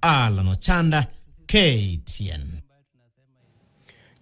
Alan Ochanda, KTN.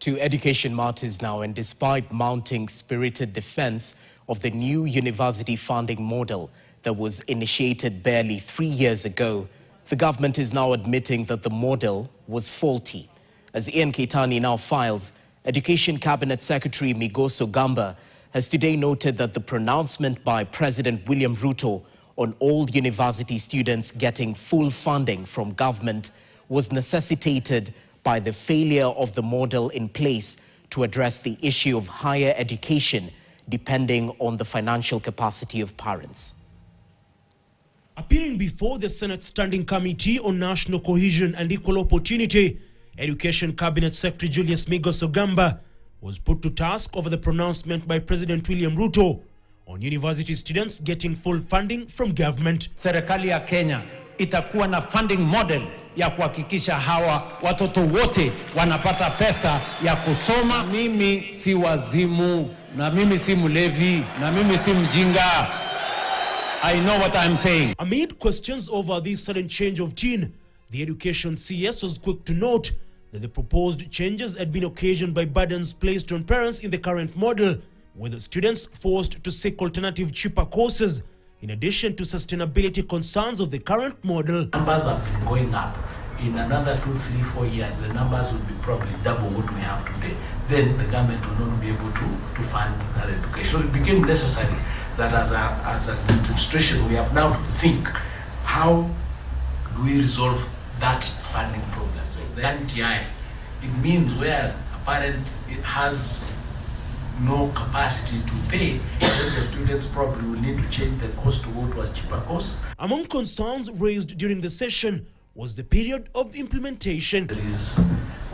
To education matters now, and despite mounting spirited defense of the new university funding model that was initiated barely 3 years ago, the government is now admitting that the model was faulty. As Ian Keitani now files, Education Cabinet Secretary Migoso Gamba has today noted that the pronouncement by President William Ruto on all university students getting full funding from government was necessitated by the failure of the model in place to address the issue of higher education depending on the financial capacity of parents. Appearing before the Senate Standing Committee on National Cohesion and Equal Opportunity, Education Cabinet Secretary Julius Migoso Gamba was put to task over the pronouncement by President William Ruto on university students getting full funding from government. Serikali ya Kenya itakuwa na funding model ya kuhakikisha hawa watoto wote wanapata pesa ya kusoma. Mimi si wazimu, na mimi si mlevi, na mimi si mjinga. I know what I'm saying. Amid questions over this sudden change of tune, the Education CS was quick to note that the proposed changes had been occasioned by burdens placed on parents in the current model, with students forced to seek alternative cheaper courses, in addition to sustainability concerns of the current model. Numbers have been going up. In another 2, 3, 4 years, the numbers will be probably double what we have today. Then the government will not be able to fund that education. So it became necessary that as an administration, we have now to think, how do we resolve that funding problem? So the NTIs, it means whereas a parent has no capacity to pay, then the students probably will need to change the course to go to a cheaper course. Among concerns raised during the session was the period of implementation. There is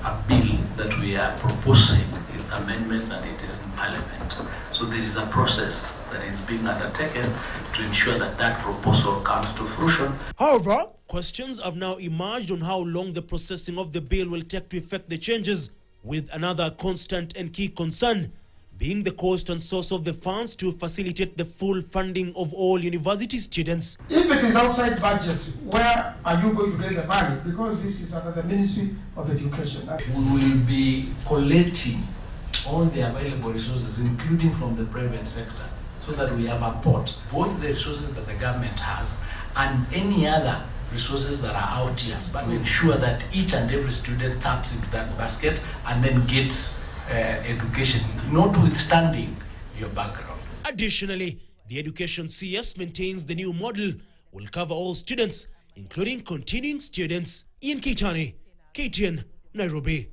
a bill that we are proposing, its amendments, and it is in Parliament. So there is a process that is being undertaken to ensure that that proposal comes to fruition. However, questions have now emerged on how long the processing of the bill will take to effect the changes, with another constant and key concern being the cost and source of the funds to facilitate the full funding of all university students. If it is outside budget, where are you going to get the money? Because this is under the Ministry of Education. We will be collecting all the available resources, including from the private sector, so that we have a pot, both the resources that the government has and any other resources that are out here, but to ensure that each and every student taps into that basket and then gets education, notwithstanding your background. Additionally, the Education CS maintains the new model will cover all students, including continuing students. Ian Keitani, KTN, Nairobi.